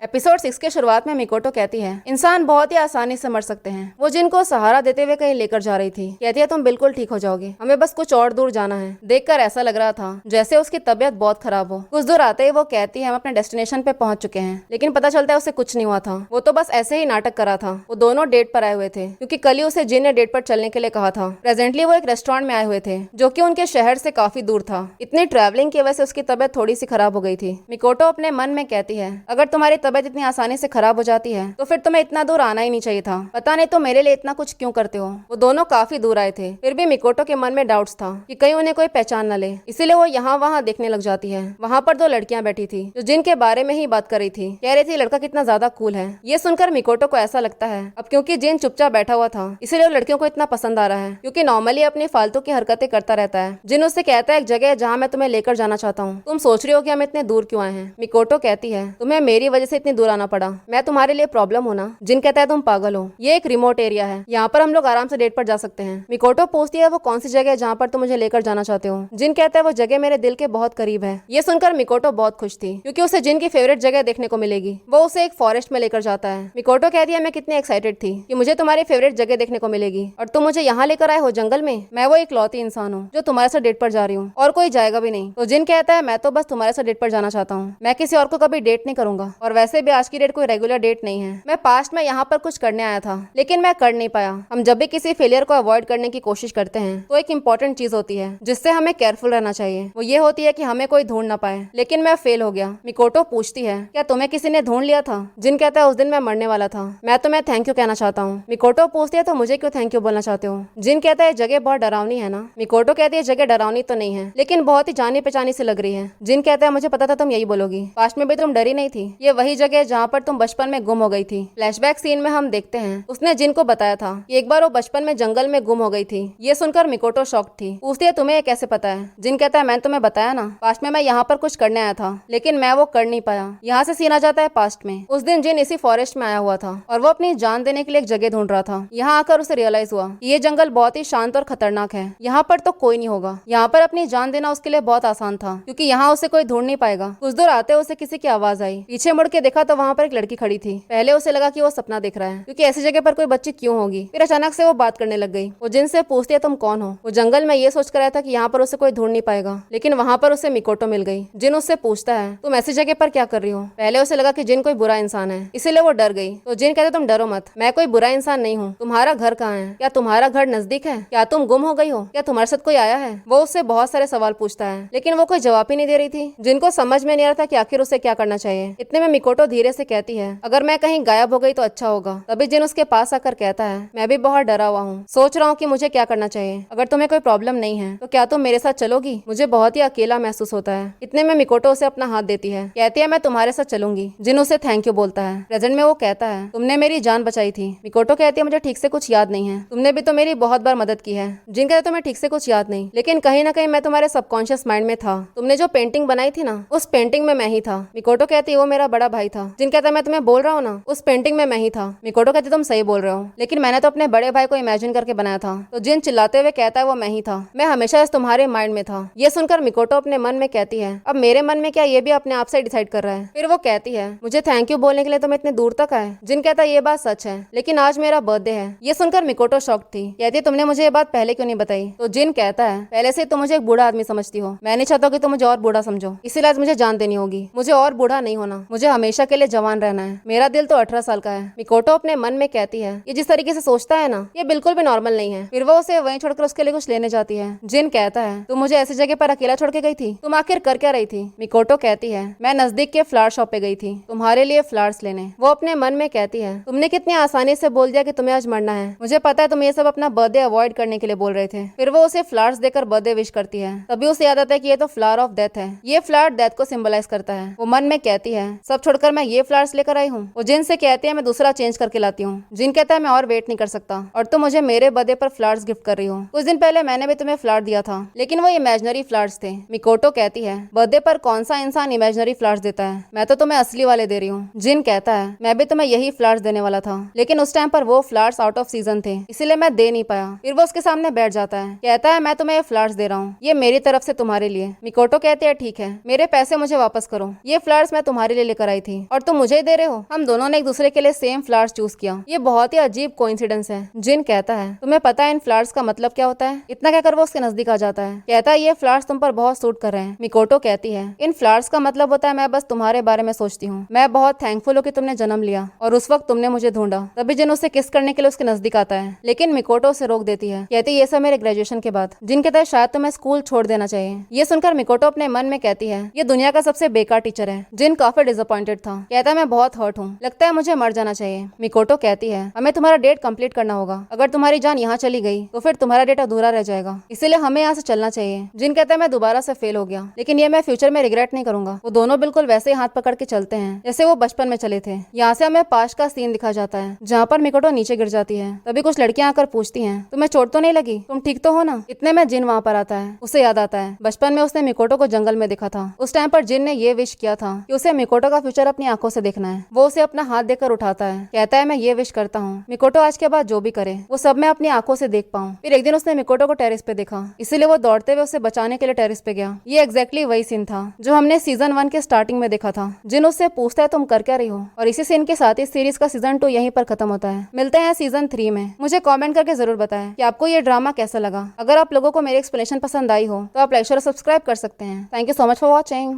Episode 6 के शुरुआत में मिकोटो कहती है इंसान बहुत ही आसानी से मर सकते हैं। वो जिनको सहारा देते हुए कहीं लेकर जा रही थी। कहती है तुम बिल्कुल ठीक हो जाओगे, हमें बस कुछ और दूर जाना है। देखकर ऐसा लग रहा था जैसे उसकी तबीयत बहुत खराब हो। कुछ दूर आते ही वो कहती है हम अपने डेस्टिनेशन पे पहुंच चुके हैं, लेकिन पता चलता है उसे कुछ नहीं हुआ था। वो तो बस ऐसे ही नाटक करा था। वो दोनों डेट पर आए हुए थे क्योंकि कल ही उसे जिन ने डेट पर चलने के लिए कहा था। प्रेजेंटली वो एक रेस्टोरेंट में आए हुए थे जो कि उनके शहर से काफी दूर था। इतनी ट्रैवलिंग की वजह से उसकी तबीयत थोड़ी सी खराब हो गई थी। मिकोटो अपने मन में कहती है अगर तुम्हारी तबीयत इतनी आसानी से खराब हो जाती है तो फिर तुम्हें इतना दूर आना ही नहीं चाहिए था। पता नहीं तो मेरे लिए इतना कुछ क्यों करते हो। वो दोनों काफी दूर आए थे, फिर भी मिकोटो के मन में डाउट्स था कि कहीं उन्हें कोई पहचान न ले, इसीलिए वो यहाँ वहाँ देखने लग जाती है। वहाँ पर दो लड़कियां बैठी थी जो जिनके बारे में ही बात कर रही थी। कह रही थी लड़का कितना ज्यादा कूल है। ये सुनकर मिकोटो को ऐसा लगता है अब क्योंकि जिन चुपचाप बैठा हुआ था इसीलिए वो लड़कियों को इतना पसंद आ रहा है, क्योंकि नॉर्मली अपनी फालतू की हरकतें करता रहता है। जिन उससे कहता है एक जगह जहाँ मैं तुम्हें लेकर जाना चाहता हूँ, तुम सोच रही हो कि हम इतने दूर क्यों आए हैं। मिकोटो कहती है तुम्हें मेरी वजह से इतनी दूर आना पड़ा, मैं तुम्हारे लिए प्रॉब्लम हो ना। जिन कहता है तुम पागल हो, ये एक रिमोट एरिया है, यहाँ पर हम लोग आराम से डेट पर जा सकते हैं। मिकोटो पूछती है वो कौन सी जगह है जहाँ पर तुम मुझे लेकर जाना चाहते हो। जिन कहता है वो जगह मेरे दिल के बहुत करीब है। ये सुनकर मिकोटो बहुत खुश थी क्योंकि उसे जिन की फेवरेट जगह देखने को मिलेगी। वो उसे एक फॉरेस्ट में लेकर जाता है। मिकोटो कहती है मैं कितनी एक्साइटेड थी कि मुझे तुम्हारी फेवरेट जगह देखने को मिलेगी और तुम मुझे यहाँ लेकर आए हो जंगल में। मैं वो इकलौती इंसान हूँ जो तुम्हारे साथ डेट पर जा रही हूँ और कोई जाएगा भी नहीं। तो जिन कहता है मैं तो बस तुम्हारे साथ डेट पर जाना चाहता हूँ, मैं किसी और को कभी डेट नहीं करूंगा और वैसे भी आज की डेट कोई रेगुलर डेट नहीं है। मैं पास्ट में यहाँ पर कुछ करने आया था लेकिन मैं कर नहीं पाया। हम जब भी किसी फेलियर को अवॉइड करने की कोशिश करते हैं तो एक इम्पोर्टेंट चीज होती है जिससे हमें केयरफुल रहना चाहिए। वो ये होती है कि हमें कोई ढूंढ ना पाए, लेकिन मैं फेल हो गया। मिकोटो पूछती है क्या तुम्हें किसी ने ढूंढ लिया था। जिन कहता है उस दिन मैं मरने वाला था, मैं तुम्हें थैंक यू कहना चाहता हूँ। मिकोटो पूछती है तो मुझे क्यों थैंक यू बोलना चाहते हो। जिन कहता है जगह बहुत डरावनी है ना। मिकोटो कहती है जगह डरावनी तो नहीं है लेकिन बहुत ही जानी पहचानी से लग रही है। जिन कहता है मुझे पता था तुम यही बोलोगी, पास्ट में भी तुम डरी नहीं थी। ये वही जगह है जहाँ पर तुम बचपन में गुम हो गई थी। फ्लैशबैक सीन में हम देखते हैं उसने जिन को बताया था कि एक बार वो बचपन में जंगल में गुम हो गई थी। ये सुनकर मिकोटो शॉक थी। पूछती है तुम्हें कैसे पता है। जिन कहता है मैंने तुम्हें बताया ना, पास्ट में मैं यहाँ पर कुछ करने आया था लेकिन मैं वो कर नहीं पाया। यहाँ से सीन आ जाता है पास्ट में। उस दिन जिन इसी फॉरेस्ट में आया हुआ था और वो अपनी जान देने के लिए एक जगह ढूंढ रहा था। यहाँ आकर उसे रियलाइज हुआ कि ये जंगल बहुत ही शांत और खतरनाक है, यहाँ पर तो कोई नहीं होगा। यहाँ पर अपनी जान देना उसके लिए बहुत आसान था क्योंकि यहाँ उसे कोई ढूंढ नहीं पाएगा। कुछ दूर आते उसे किसी की आवाज आई। पीछे मुड़ के देखा तो वहाँ पर एक लड़की खड़ी थी। पहले उसे लगा कि वो सपना देख रहा है क्योंकि ऐसी जगह पर कोई बच्ची क्यों होगी। फिर अचानक से वो बात करने लग गई। वो जिन से पूछती है तुम कौन हो। वो जंगल में ये सोच कर आया था कि यहाँ पर उसे कोई ढूंढ नहीं पाएगा, लेकिन वहाँ पर उसे मिकोटो मिल गई। जिन उससे पूछता है तुम ऐसी जगह पर क्या कर रही हो। पहले उसे लगा कि जिन कोई बुरा इंसान है इसीलिए वो डर गई। तो जिन कहते तुम डरो मत, मैं कोई बुरा इंसान नहीं हूँ। तुम्हारा घर कहाँ है, क्या तुम्हारा घर नजदीक है, क्या तुम गुम हो गई हो, क्या तुम्हारे साथ कोई आया है। वो उससे बहुत सारे सवाल पूछता है लेकिन वो कोई जवाब ही नहीं दे रही थी। जिनको समझ में नहीं आ रहा था कि आखिर उसे क्या करना चाहिए। इतने में मिकोटो धीरे से कहती है अगर मैं कहीं गायब हो गई तो अच्छा होगा। तभी जिन उसके पास आकर कहता है मैं भी बहुत डरा हुआ हूँ, सोच रहा हूँ कि मुझे क्या करना चाहिए। अगर तुम्हें कोई प्रॉब्लम नहीं है तो क्या तुम मेरे साथ चलोगी, मुझे बहुत ही अकेला महसूस होता है। इतने में मिकोटो उसे अपना हाथ देती है, कहती है मैं तुम्हारे साथ चलूंगी। जिन उसे थैंक यू बोलता है। प्रेजेंट में वो कहता है तुमने मेरी जान बचाई थी। मिकोटो कहती है मुझे ठीक से कुछ याद नहीं है, तुमने भी तो मेरी बहुत बार मदद की है। जिन कहते तुम्हें ठीक से कुछ याद नहीं, लेकिन कहीं ना कहीं मैं तुम्हारे सबकॉन्शियस माइंड में था। तुमने जो पेंटिंग बनाई थी ना, उस पेंटिंग में मैं ही था। मिकोटो कहती है वो मेरा बड़ा भाई था। जिन कहता है मैं तुम्हें बोल रहा हूँ ना, उस पेंटिंग में मैं ही था। मिकोटो कहती तुम सही बोल रहे हो, लेकिन मैंने तो अपने बड़े भाई को इमेजिन करके बनाया था। तो जिन चिल्लाते हुए कहता है वो मैं ही था, मैं हमेशा इस तुम्हारे माइंड में था। ये सुनकर मिकोटो अपने मन में कहती है अब मेरे मन में क्या ये भी अपने आप से डिसाइड कर रहा है। फिर वो कहती है मुझे थैंक यू बोलने के लिए तुम इतने दूर तक आए। जिन कहता है ये बात सच है लेकिन आज मेरा बर्थडे है। ये सुनकर मिकोटो शॉक थी, कहती तुमने मुझे ये बात पहले क्यों नहीं बताई। तो जिन कहता है पहले से तुम मुझे एक बूढ़ा आदमी समझती हो, मैं नहीं चाहता कि तुम मुझे और बूढ़ा समझो, इसीलिए आज मुझे जान देनी होगी। मुझे और बूढ़ा नहीं होना, मुझे हमेशा के लिए जवान रहना है। मेरा दिल तो 18 साल का है। मिकोटो अपने मन में कहती है ये जिस तरीके से सोचता है ना, ये बिल्कुल भी नॉर्मल नहीं है। फिर वो उसे वहीं छोड़कर उसके लिए कुछ लेने जाती है। जिन कहता है तुम मुझे ऐसी जगह पर अकेला छोड़ के गई थी, तुम आखिर कर क्या रही थी। मिकोटो कहती है मैं नजदीक के फ्लावर शॉप पे गई थी तुम्हारे लिए फ्लावर्स लेने। वो अपने मन में कहती है तुमने कितनी आसानी से बोल दिया कि तुम्हें आज मरना है। मुझे पता है तुम ये सब अपना बर्थडे अवॉइड करने के लिए बोल रहे थे। फिर वो उसे फ्लावर्स देकर बर्थडे विश करती है। तभी उसे याद आता है कि ये तो फ्लावर ऑफ डेथ है। ये फ्लावर डेथ को सिंबलाइज करता है। वो मन में कहती है सब छोड़कर मैं ये फ्लावर्स लेकर आई हूँ। वो जिन से कहती है मैं दूसरा चेंज करके लाती हूँ। जिन कहता है मैं और वेट नहीं कर सकता और तुम मुझे मेरे बर्थडे पर फ्लावर्स गिफ्ट कर रही हो। कुछ दिन पहले मैंने भी तुम्हें फ्लावर दिया था लेकिन वो इमेजिनरी फ्लावर्स थे। मिकोटो कहती है बर्थडे पर कौन सा इंसान इमेजिनरी फ्लावर्स देता है, मैं तो तुम्हें असली वाले दे रही हूँ। जिन कहता है मैं भी तुम्हें यही फ्लावर्स देने वाला था लेकिन उस टाइम पर वो फ्लावर्स आउट ऑफ सीजन थे इसीलिए मैं दे नहीं पाया। फिर वो उसके सामने बैठ जाता है, कहता है मैं तुम्हें ये फ्लावर्स दे रहा हूँ, ये मेरी तरफ से तुम्हारे लिए। मिकोटो कहते हैं ठीक है, मेरे पैसे मुझे वापस करो, ये फ्लावर्स मैं तुम्हारे लिए लेकर आई थी और तुम मुझे ही दे रहे हो। हम दोनों ने एक दूसरे के लिए सेम फ्लावर्स चूज किया। ये बहुत ही अजीब कोइंसिडेंस है। जिन कहता है तुम्हें पता है इन फ्लावर्स का मतलब क्या होता है। इतना कहकर वो उसके नजदीक आ जाता है। कहता है ये फ्लावर्स तुम पर बहुत सूट कर रहे हैं। मिकोटो कहती है इन फ्लावर्स का मतलब होता है मैं बस तुम्हारे बारे में सोचती हूँ। मैं बहुत थैंकफुल हूँ कि तुमने जन्म लिया और उस वक्त तुमने मुझे ढूंढा। तभी जिन उसे किस करने के लिए उसके नजदीक आता है, लेकिन मिकोटो उसे रोक देती है। कहती है ये सब मेरे ग्रेजुएशन के बाद। जिन कहता है शायद तुम्हें स्कूल छोड़ देना चाहिए। ये सुनकर मिकोटो अपने मन में कहती है ये दुनिया का सबसे बेकार टीचर है। जिन काफी डिसअपॉइंटेड था। कहता है मैं बहुत हर्ट हूँ, लगता है मुझे मर जाना चाहिए। मिकोटो कहती है हमें तुम्हारा डेट कंप्लीट करना होगा। अगर तुम्हारी जान यहाँ चली गई तो फिर तुम्हारा डेट अधूरा रह जाएगा, इसीलिए हमें यहाँ से चलना चाहिए। जिन कहता है मैं दोबारा से फेल हो गया, लेकिन ये मैं फ्यूचर में रिग्रेट नहीं करूंगा। वो दोनों बिल्कुल वैसे ही हाथ पकड़ के चलते हैं जैसे वो बचपन में चले थे। यहाँ से हमें पास्ट का सीन दिखा जाता है जहाँ पर मिकोटो नीचे गिर जाती है। तभी कुछ लड़कियां आकर पूछती हैं तुम्हें चोट तो नहीं लगी, तुम ठीक तो हो ना। इतने में जिन वहाँ पर आता है। उसे याद आता है बचपन में उसने मिकोटो को जंगल में देखा था। उस टाइम पर जिन ने ये विश किया था कि उसे मिकोटो का फ्यूचर अपनी आंखों से देखना है। वो उसे अपना हाथ देकर उठाता है। कहता है मैं ये विश करता हूँ मिकोटो आज के बाद जो भी करे वो सब मैं अपनी आंखों से देख पाऊँ। फिर एक दिन उसने मिकोटो को टेरेस पे देखा, इसीलिए वो दौड़ते हुए उसे बचाने के लिए टेरेस पे गया। ये एग्जैक्टली वही सीन था जो हमने सीजन 1 के स्टार्टिंग में देखा था। जिन उससे पूछता है तुम कर क्या रही हो, और इसी सीन के साथ इस सीरीज का सीजन 2 यहीं पर खत्म होता है। मिलते हैं सीजन 3 में। मुझे कमेंट करके जरूर बताएं कि आपको ये ड्रामा कैसा लगा। अगर आप लोगों को मेरी एक्सप्लेनेशन पसंद आई हो तो आप लाइक शेयर और सब्सक्राइब कर सकते हैं। Thank you so much for watching.